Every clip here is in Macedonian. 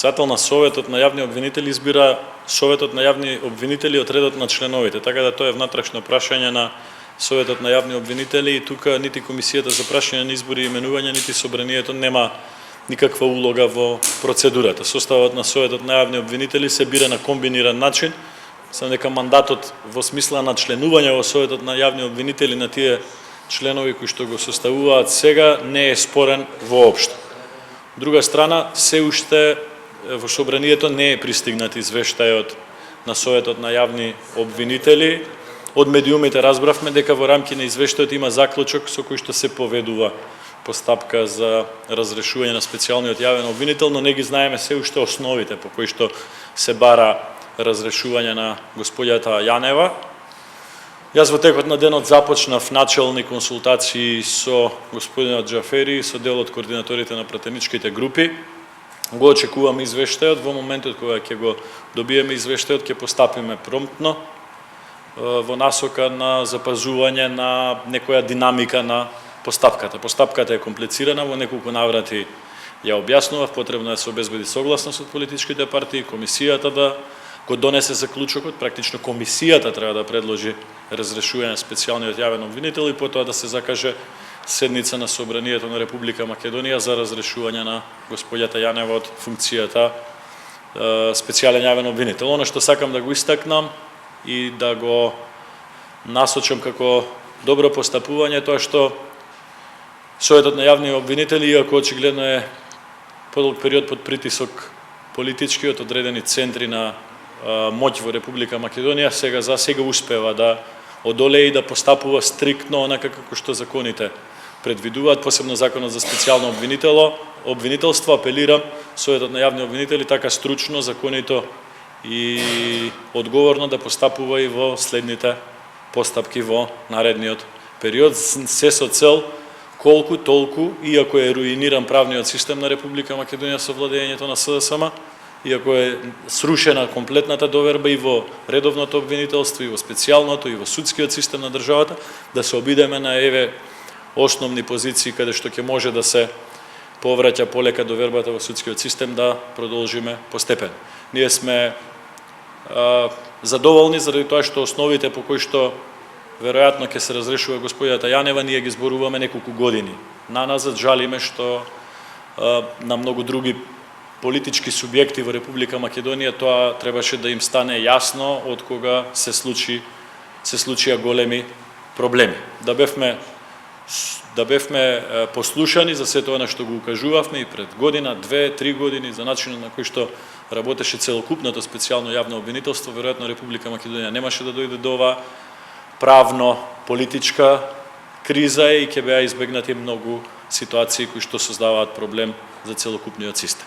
Председател на Советот на јавни обвинители избира Советот на јавни обвинители од редот на членовите, така да тоа е внатрешно прашање на Советот на јавни обвинители и тука нити Комисијата за прашање на избори и именувања, нити Собранието нема никаква улога во процедурата. Составот на Советот на јавни обвинители се бира на комбиниран начин, само дека мандатот во смисла на членување во Советот на јавни обвинители на тие членови кои што го составуваат сега не е спорен воопшто. Друга страна, се уште во Собранието не е пристигнат извештајот на Советот на јавни обвинители. Од медиумите разбравме дека во рамки на извештајот има заклучок со кој што се поведува постапка за разрешување на специјалниот јавен обвинител, но не ги знаеме се уште основите по кои што се бара разрешување на господјата Јанева. Јас во текот на денот започнав начални консултации со господинот Џафери, со дел од координаторите на пратеничките групи. Го очекуваме извештајот, во моментот кога ќе го добиеме извештајот ќе постапиме промптно во насока на запазување на некоја динамика на постапката. Постапката е комплицирана, во неколку наврати ја објаснував, потребно е да се обезбеди согласност од политичките партии, комисијата да го донесе заклучокот, практично комисијата треба да предложи разрешување на специјалниот јавен обвинител и потоа да се закаже седница на Собранието на Република Македонија за разрешување на господјата Јанева од функцијата специјален јавен обвинител. Оно што сакам да го истакнам и да го насочам како добро постапување тоа што Советот на јавни обвинители, иако очигледно е подолг период под притисок политички од одредени центри на моќ во Република Македонија, сега успева да одолее и да постапува стриктно онака како што законите предвидуваат, посебно законот за специјално обвинителство. Апелирам Советот на јавни обвинители така стручно, законито и одговорно да постапува и во следните постапки во наредниот период, се со цел колку толку, иако е руиниран правниот систем на Република Македонија со владењето на СДСМ, иако е срушена комплетната доверба и во редовното обвинителство, и во специјалното, и во судскиот систем на државата, да се обидеме на основни позиции каде што ќе може да се повраќа полека довербата во судскиот систем, да продолжиме постепено. Ние сме задоволни заради тоа што основите по кои што веројатно ќе се разрешува господјата Јанева, ние ги зборуваме неколку години. Наназад жалиме што на многу други политички субјекти во Република Македонија тоа требаше да им стане јасно од кога се случија големи проблеми. Да бевме послушани за сето она што го укажувавме и пред година, 2-3 години за начинот на кој што работеше целокупното специјално јавно обвинителство, веројатно Република Македонија немаше да дојде до оваа правно-политичка криза и ќе беа избегнати многу ситуации кои што создаваат проблем за целокупниот систем.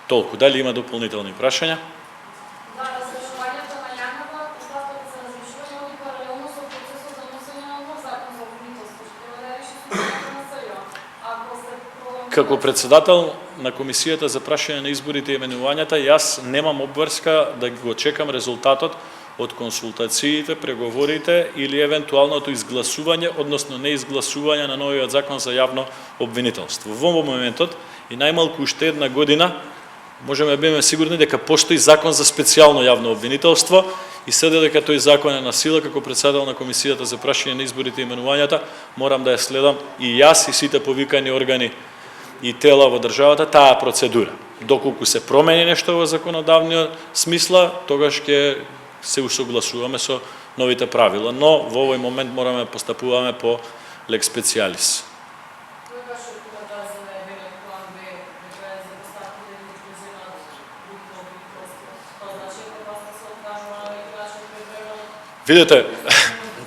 Толку. Дали има дополнителни прашања? Да, разрешувањето на Јанева, постапката за разрешување оди паралелно со процесот за носење на нов закон за обвинителство, што треба да реши Skupština на СЈО. Ако се Како председател на Комисијата за прашање на изборите и именувањата, јас немам обврска да го чекам резултатот од консултациите, преговорите или евентуалното изгласување, односно неизгласување на новиот закон за јавно обвинителство. Во моментот и најмалку уште една година можеме да бидеме сигурни дека постои закон за специјално јавно обвинителство и се дека тој закон е на сила, како председател на Комисијата за прашање на изборите и именувањата, морам да ја следам и јас и сите повикани органи и тела во државата таа процедура. Доколку се промени нешто во законодавниот смисла, тогаш ќе се усогласуваме со новите правила, но во овој момент мораме да постапуваме по лекс специјалис. Видете,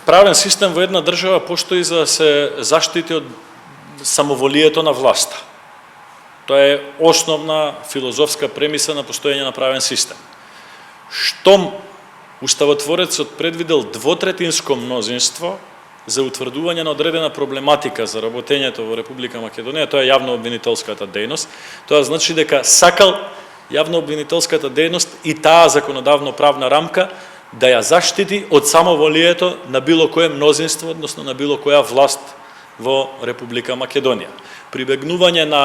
правен систем во една држава постои за да се заштити од самоволието на власта. Тоа е основна филозофска премиса на постоење на правен систем. Штом уставотворецот предвидел двотретинско мнозинство за утврдување на одредена проблематика за работењето во Република Македонија, тоа е јавно-обвинителската дејност, тоа значи дека сакал јавно-обвинителската дејност и таа законодавно-правна рамка да ја заштити од самоволието на било кое мнозинство, односно на било која власт во Република Македонија. Прибегнување на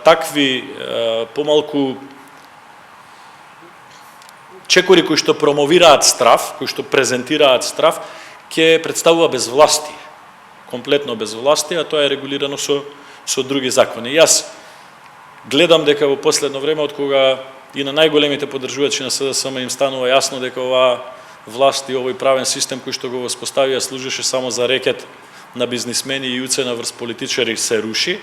такви помалку чекори кои што промовираат страв, кои што презентираат страв, ќе представува безвластие, комплетно безвластие, а тоа е регулирано со други закони. Јас гледам дека во последно време, од кога и на најголемите поддржувачи на СДСМ им станува јасно дека оваа власт и овој правен систем кој што го воспоставија служеше само за рекет на бизнисмени и уцена врз политичари се руши.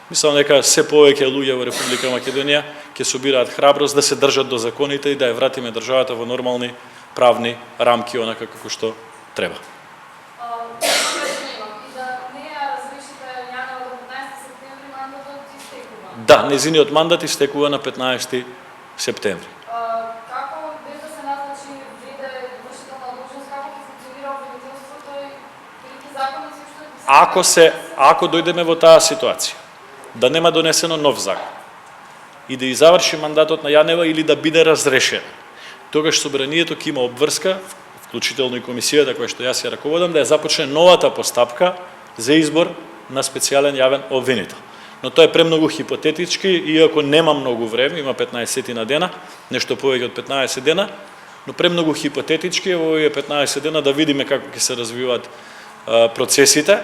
Мислам дека се повеќе луѓе во Република Македонија ќе собираат храброст да се држат до законите и да ја вратиме државата во нормални правни рамки, онака како што треба. Да, незиниот мандат истекува на 15 септември. Како без да се назначи виде вршител на должност, како ќе функционира обвинителството и бидејќи законот се Ако дојдеме во таа ситуација, да нема донесено нов закон и да заврши мандатот на Јанева или да биде разрешен, тогаш собранието ќе има обврска, вклучително и комисијата која што јас ја раководам, да ја започне новата постапка за избор на специјален јавен обвинител. Но тоа е премногу хипотетички, иако нема многу време, има 15 на дена, нешто повеќе од 15 дена, но премногу хипотетички во овие 15 дена да видиме како ќе се развиваат процесите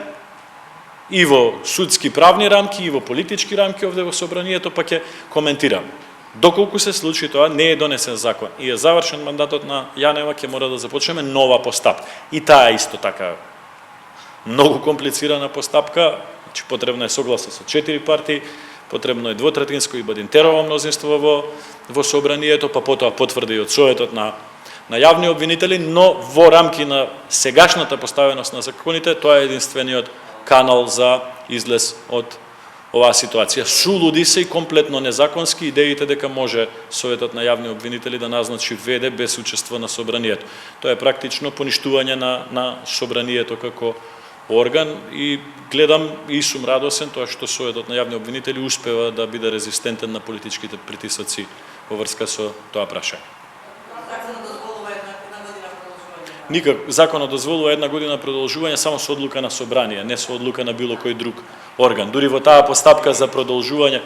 и во судски правни рамки, и во политички рамки овде во собранието, па ќе коментирам. Доколку се случи тоа, не е донесен закон и е завршен мандатот на Јанева, ќе мора да започнеме нова постапка. И таа е исто така многу комплицирана постапка, значи потребна е согласно со 4 партии, потребно е двотретинско и бадинтерово мнозинство во собранието, па потоа потврди и од Советот на јавни обвинители, но во рамки на сегашната поставеност на законите, тоа е единствениот канал за излез од оваа ситуација. Сулуди се и комплетно незаконски идеите дека може Советот на јавни обвинители да назначи ВД без учество на собранието. Тоа е практично поништување на собранието како орган и гледам и сум радосен тоа што Советот на јавни обвинители успева да биде резистентен на политичките притисоци во врска со тоа прашање. Никак, законот дозволува 1 година продолжување само со одлука на собрание, не со одлука на било кој друг орган. Дури во таа постапка за продолжување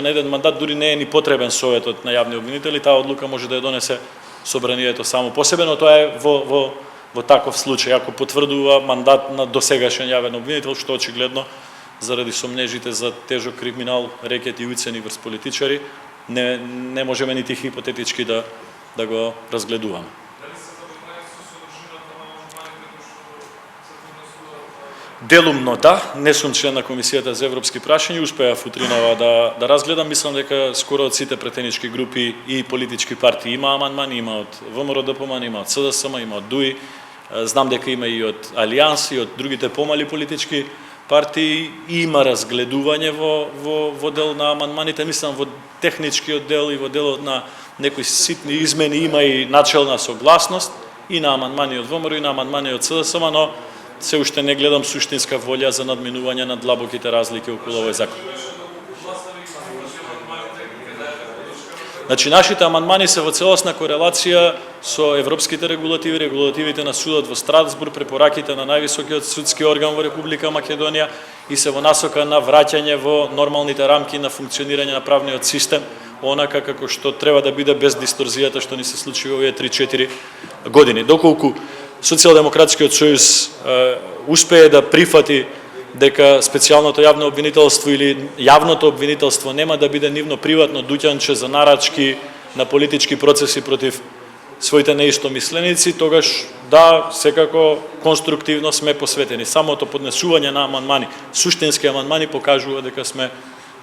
на еден мандат дури не е ни потребен Советот на јавни обвинители, таа одлука може да ја донесе собранието само по себе, но тоа е во таков случај, ако потврдува мандат на досегашен јавен обвинител, што очигледно заради сомнежите за тежок криминал, рекет и уцени врз политичари, не можеме нити хипотетички да го разгледуваме. Делумно да, не сум член на Комисијата за европски прашања, успеав утринава да разгледам, мислам дека скоро од сите претенички групи и политички партии има амандмани, има од ВМРО ДПМН, има од СДСМ, има од ДУИ, знам дека има и од Алијанс и од другите помали политички партии, има разгледување во дел на амандманите, мислам во техничкиот дел и во делот на некои ситни измени има и начелна согласност и на амандмани од ВМРО и на амандмани од СДСМ, но се уште не гледам суштинска волја за надминување на длабоките разлики околу овој закон. Значи, нашите амандмани се во целосна корелација со европските регулативи, регулативите на судот во Страсбург, препораките на највисокиот судски орган во Република Македонија и се во насока на враќање во нормалните рамки на функционирање на правниот систем, онака како што треба да биде без дисторзијата што ни се случи во овие 3-4 години. Доколку Социјалдемократскиот сојуз успее да прифати дека специјалното јавно обвинителство или јавното обвинителство нема да биде нивно приватно дуќанче за нарачки на политички процеси против своите неистомисленици, тогаш да, секако конструктивно сме посветени. Самото поднесување на амандмани, суштински амандмани покажува дека сме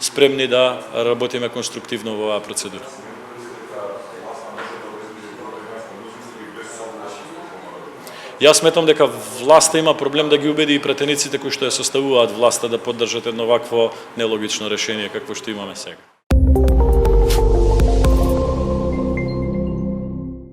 спремни да работиме конструктивно во оваа процедура. Јас сметам дека власта има проблем да ги убеди и претениците кои што ја составуваат власта да поддржат едно вакво нелогично решение какво што имаме сега.